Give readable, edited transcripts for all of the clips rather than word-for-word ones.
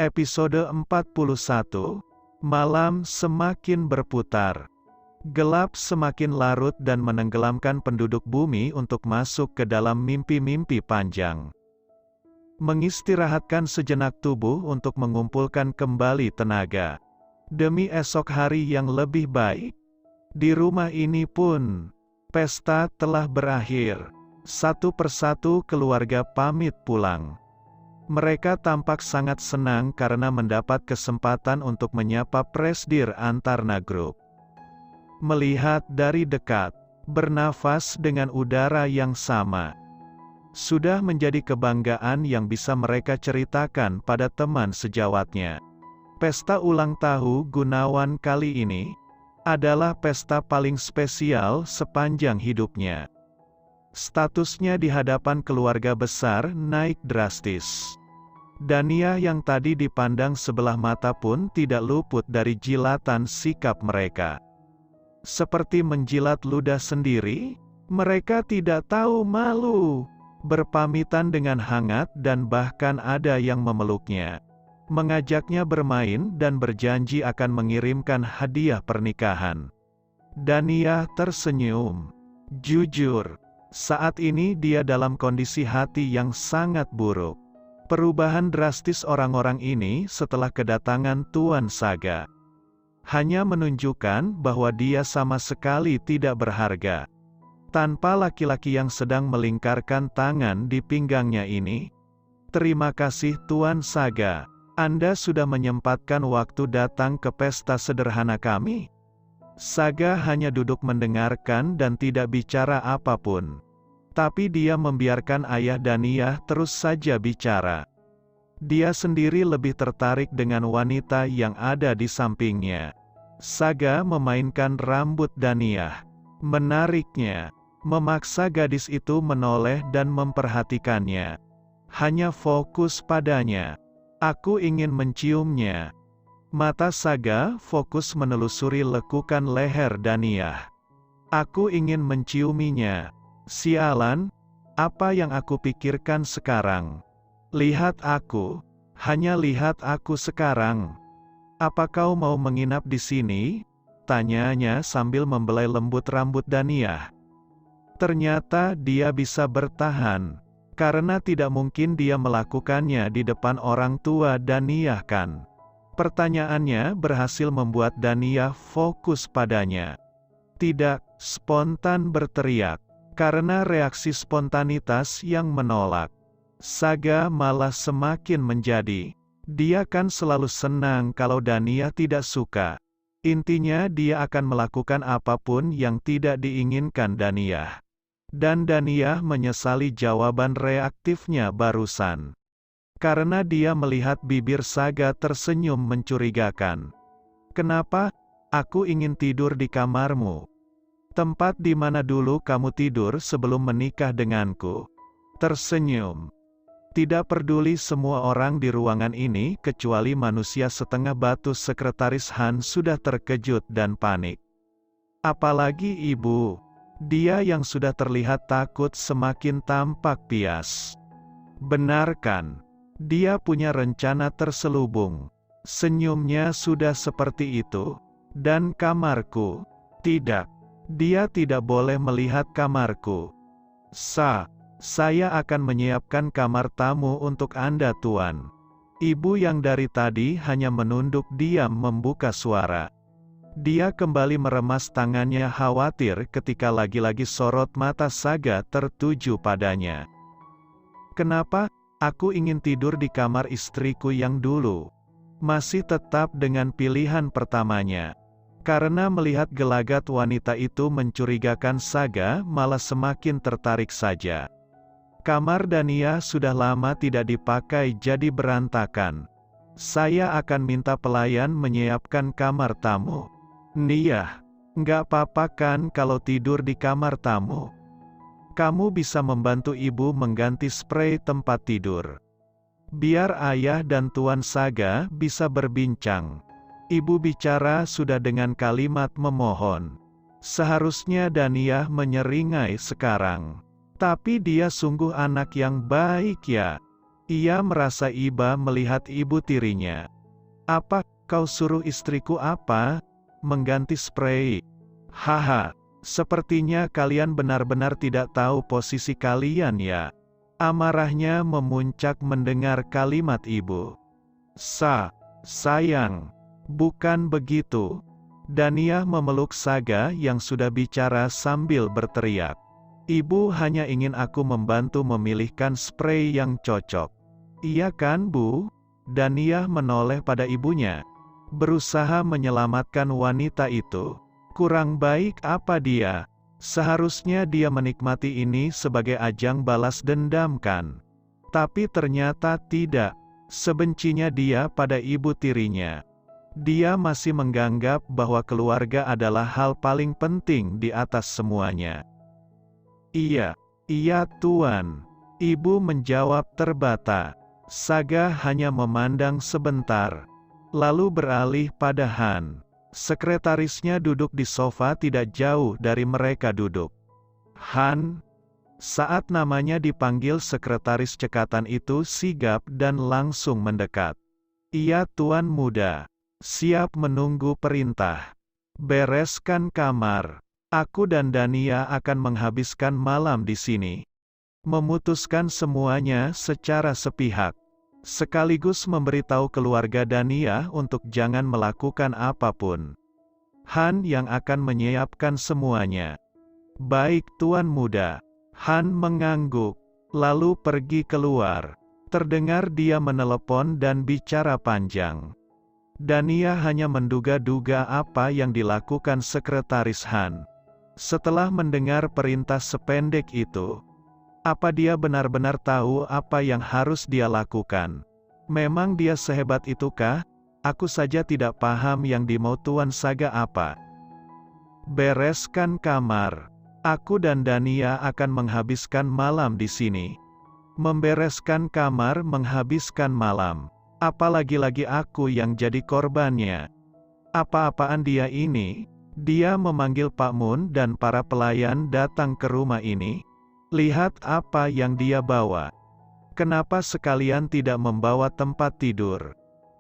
Episode 41, Malam semakin berputar. Gelap semakin larut dan menenggelamkan penduduk bumi untuk masuk ke dalam mimpi-mimpi panjang. Mengistirahatkan sejenak tubuh untuk mengumpulkan kembali tenaga. Demi esok hari yang lebih baik. Di rumah ini pun, pesta telah berakhir. Satu persatu keluarga pamit pulang. Mereka tampak sangat senang karena mendapat kesempatan untuk menyapa Presdir Antarna Group. Melihat dari dekat, bernafas dengan udara yang sama. Sudah menjadi kebanggaan yang bisa mereka ceritakan pada teman sejawatnya. Pesta ulang tahun Gunawan kali ini adalah pesta paling spesial sepanjang hidupnya. Statusnya di hadapan keluarga besar naik drastis. Dania yang tadi dipandang sebelah mata pun tidak luput dari jilatan sikap mereka. Seperti menjilat ludah sendiri, mereka tidak tahu malu. Berpamitan dengan hangat dan bahkan ada yang memeluknya. Mengajaknya bermain dan berjanji akan mengirimkan hadiah pernikahan. Dania tersenyum. Jujur, saat ini dia dalam kondisi hati yang sangat buruk. Perubahan drastis orang-orang ini setelah kedatangan Tuan Saga. Hanya menunjukkan bahwa dia sama sekali tidak berharga. Tanpa laki-laki yang sedang melingkarkan tangan di pinggangnya ini. Terima kasih Tuan Saga. Anda sudah menyempatkan waktu datang ke pesta sederhana kami. Saga hanya duduk mendengarkan dan tidak bicara apapun. Tapi dia membiarkan ayah Dania terus saja bicara. Dia sendiri lebih tertarik dengan wanita yang ada di sampingnya. Saga memainkan rambut Dania. Menariknya, memaksa gadis itu menoleh dan memperhatikannya. Hanya fokus padanya. Aku ingin menciumnya. Mata Saga fokus menelusuri lekukan leher Dania. Aku ingin menciuminya. Sialan, apa yang aku pikirkan sekarang? Lihat aku, hanya lihat aku sekarang. Apa kau mau menginap di sini? Tanyanya sambil membelai lembut rambut Dania. Ternyata dia bisa bertahan, karena tidak mungkin dia melakukannya di depan orang tua Dania kan? Pertanyaannya berhasil membuat Dania fokus padanya. Tidak spontan berteriak. Karena reaksi spontanitas yang menolak. Saga malah semakin menjadi. Dia kan selalu senang kalau Dania tidak suka. Intinya dia akan melakukan apapun yang tidak diinginkan Dania. Dan Dania menyesali jawaban reaktifnya barusan. Karena dia melihat bibir Saga tersenyum mencurigakan. Kenapa? Aku ingin tidur di kamarmu. Tempat di mana dulu kamu tidur sebelum menikah denganku. Tersenyum. Tidak peduli semua orang di ruangan ini kecuali manusia setengah batu sekretaris Han sudah terkejut dan panik. Apalagi ibu. Dia yang sudah terlihat takut semakin tampak pias. Benarkan. Dia punya rencana terselubung. Senyumnya sudah seperti itu. Dan kamarku. Tidak. Dia tidak boleh melihat kamarku. Saya akan menyiapkan kamar tamu untuk Anda Tuan. Ibu yang dari tadi hanya menunduk diam membuka suara. Dia kembali meremas tangannya khawatir ketika lagi-lagi sorot mata Saga tertuju padanya. Kenapa? Aku ingin tidur di kamar istriku yang dulu. Masih tetap dengan pilihan pertamanya. Karena melihat gelagat wanita itu mencurigakan Saga malah semakin tertarik saja. Kamar Dania sudah lama tidak dipakai jadi berantakan. Saya akan minta pelayan menyiapkan kamar tamu. Nia, nggak apa-apa kan kalau tidur di kamar tamu? Kamu bisa membantu ibu mengganti sprei tempat tidur. Biar ayah dan Tuan Saga bisa berbincang. Ibu bicara sudah dengan kalimat memohon. Seharusnya Dania menyeringai sekarang. Tapi dia sungguh anak yang baik ya. Ia merasa iba melihat ibu tirinya. "Apa, kau suruh istriku apa? Mengganti sprei? Haha, sepertinya kalian benar-benar tidak tahu posisi kalian ya." Amarahnya memuncak mendengar kalimat ibu. Sayang, bukan begitu." Dania memeluk Saga yang sudah bicara sambil berteriak. "Ibu hanya ingin aku membantu memilihkan sprei yang cocok. Iya kan, Bu?" Dania menoleh pada ibunya, berusaha menyelamatkan wanita itu. Kurang baik apa dia? Seharusnya dia menikmati ini sebagai ajang balas dendam kan? Tapi ternyata tidak. Sebencinya dia pada ibu tirinya, dia masih menganggap bahwa keluarga adalah hal paling penting di atas semuanya. Iya, Tuan." Ibu menjawab terbata. Saga hanya memandang sebentar, lalu beralih pada Han. Sekretarisnya duduk di sofa tidak jauh dari mereka duduk. "Han?" Saat namanya dipanggil, sekretaris cekatan itu sigap dan langsung mendekat. "Iya Tuan Muda. Siap menunggu perintah. Bereskan kamar. Aku dan Dania akan menghabiskan malam di sini." Memutuskan semuanya secara sepihak, sekaligus memberitahu keluarga Dania untuk jangan melakukan apapun. Han yang akan menyiapkan semuanya. "Baik Tuan Muda." Han mengangguk, lalu pergi keluar. Terdengar dia menelepon dan bicara panjang. Dania hanya menduga-duga apa yang dilakukan sekretaris Han. Setelah mendengar perintah sependek itu, apa dia benar-benar tahu apa yang harus dia lakukan? Memang dia sehebat itukah? Aku saja tidak paham yang dimau Tuan Saga apa. "Bereskan kamar. Aku dan Dania akan menghabiskan malam di sini." Membereskan kamar, menghabiskan malam. Apalagi lagi aku yang jadi korbannya. Apa-apaan dia ini? Dia memanggil Pak Mun dan para pelayan datang ke rumah ini. Lihat apa yang dia bawa. Kenapa sekalian tidak membawa tempat tidur?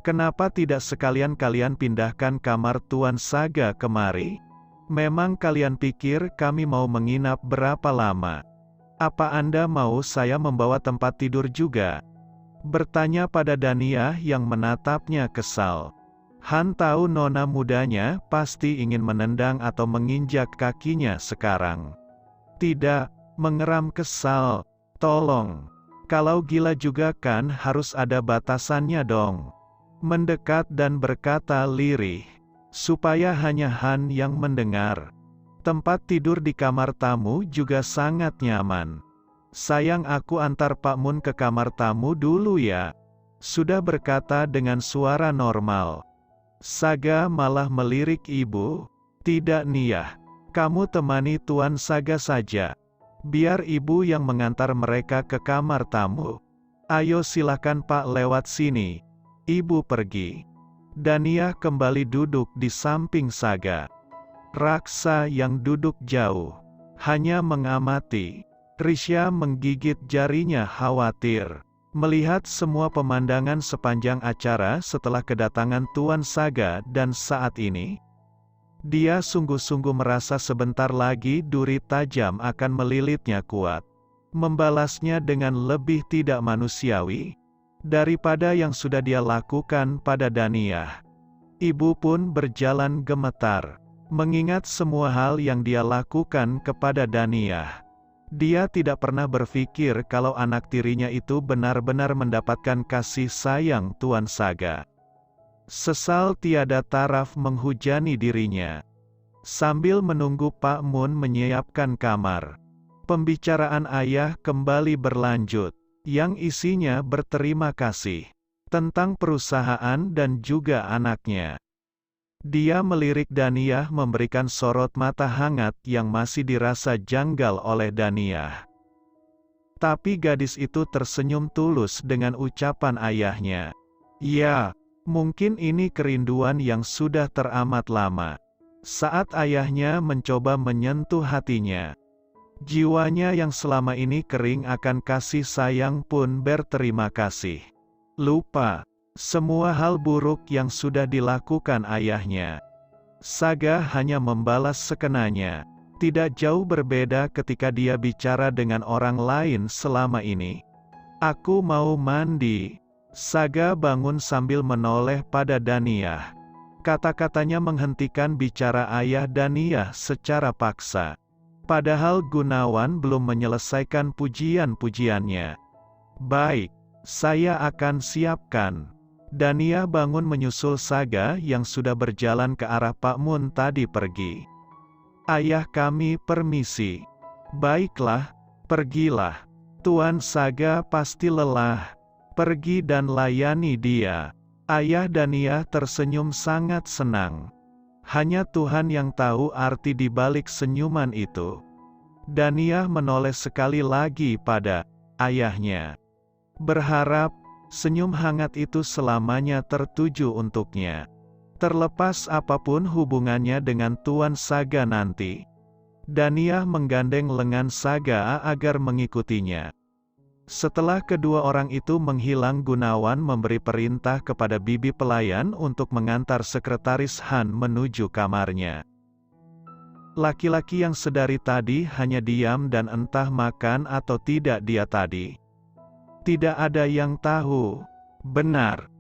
Kenapa tidak sekalian kalian pindahkan kamar Tuan Saga kemari? Memang kalian pikir kami mau menginap berapa lama? Apa Anda mau saya membawa tempat tidur juga? Bertanya pada Dania yang menatapnya kesal. Han tahu nona mudanya pasti ingin menendang atau menginjak kakinya sekarang. "Tidak," mengeram kesal. "Tolong. Kalau gila juga kan harus ada batasannya dong." Mendekat dan berkata lirih, supaya hanya Han yang mendengar. "Tempat tidur di kamar tamu juga sangat nyaman. Sayang, aku antar Pak Mun ke kamar tamu dulu ya." Sudah berkata dengan suara normal. Saga malah melirik ibu. "Tidak Nia, kamu temani Tuan Saga saja. Biar ibu yang mengantar mereka ke kamar tamu." "Ayo silakan Pak, lewat sini." Ibu pergi. Dania kembali duduk di samping Saga. Raksa yang duduk jauh hanya mengamati. Risha menggigit jarinya khawatir melihat semua pemandangan sepanjang acara setelah kedatangan Tuan Saga, dan saat ini dia sungguh-sungguh merasa sebentar lagi duri tajam akan melilitnya kuat, membalasnya dengan lebih tidak manusiawi daripada yang sudah dia lakukan pada Dania. Ibu pun berjalan gemetar mengingat semua hal yang dia lakukan kepada Dania. Dia tidak pernah berpikir kalau anak tirinya itu benar-benar mendapatkan kasih sayang Tuan Saga. Sesal tiada taraf menghujani dirinya. Sambil menunggu Pak Mun menyiapkan kamar, pembicaraan ayah kembali berlanjut, yang isinya berterima kasih tentang perusahaan dan juga anaknya. Dia melirik Dania memberikan sorot mata hangat yang masih dirasa janggal oleh Dania. Tapi gadis itu tersenyum tulus dengan ucapan ayahnya. "Ya, mungkin ini kerinduan yang sudah teramat lama." Saat ayahnya mencoba menyentuh hatinya, Jiwanya yang selama ini kering akan kasih sayang pun berterima kasih. Lupa semua hal buruk yang sudah dilakukan ayahnya. Saga hanya membalas sekenanya. Tidak jauh berbeda ketika dia bicara dengan orang lain selama ini. Aku mau mandi. Saga bangun sambil menoleh pada Daniyah. Kata-katanya menghentikan bicara ayah Daniyah secara paksa. Padahal Gunawan belum menyelesaikan pujian-pujiannya. Baik, saya akan siapkan. Daniyah bangun menyusul Saga yang sudah berjalan ke arah Pak Mun tadi pergi. Ayah kami permisi. Baiklah, pergilah. Tuan Saga pasti lelah. Pergi dan layani dia. Ayah Daniyah tersenyum sangat senang. Hanya Tuhan yang tahu arti di balik senyuman itu. Daniyah menoleh sekali lagi pada ayahnya. Berharap, senyum hangat itu selamanya tertuju untuknya. Terlepas apapun hubungannya dengan Tuan Saga nanti. Daniyah menggandeng lengan Saga agar mengikutinya. Setelah kedua orang itu menghilang, Gunawan memberi perintah kepada bibi pelayan untuk mengantar sekretaris Han menuju kamarnya. Laki-laki yang sedari tadi hanya diam dan entah makan atau tidak dia tadi. Tidak ada yang tahu. Benar.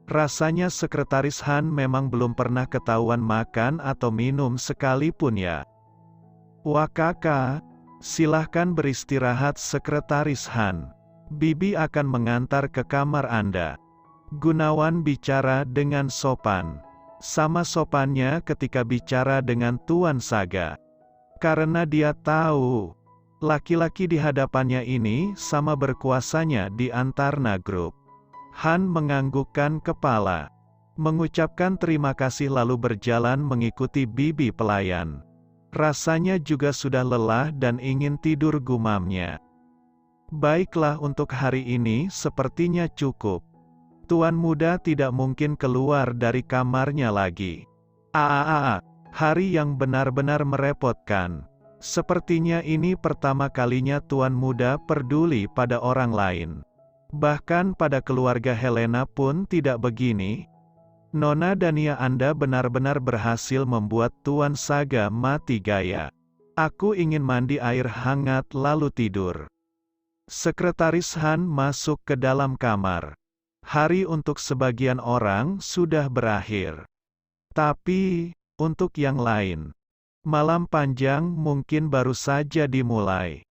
Rasanya sekretaris Han memang belum pernah ketahuan makan atau minum sekalipun ya. Wah kakak, silahkan beristirahat sekretaris Han. Bibi akan mengantar ke kamar Anda. Gunawan bicara dengan sopan. Sama sopannya ketika bicara dengan Tuan Saga. Karena dia tahu, laki-laki di hadapannya ini sama berkuasanya di Antarna Group. Han menganggukkan kepala, mengucapkan terima kasih lalu berjalan mengikuti bibi pelayan. Rasanya juga sudah lelah dan ingin tidur gumamnya. Baiklah, untuk hari ini sepertinya cukup. Tuan muda tidak mungkin keluar dari kamarnya lagi. Hari yang benar-benar merepotkan. Sepertinya ini pertama kalinya Tuan muda peduli pada orang lain. Bahkan pada keluarga Helena pun tidak begini. Nona Daniyah, Anda benar-benar berhasil membuat Tuan Saga mati gaya. Aku ingin mandi air hangat lalu tidur. Sekretaris Han masuk ke dalam kamar. Hari untuk sebagian orang sudah berakhir. Tapi, untuk yang lain, malam panjang mungkin baru saja dimulai.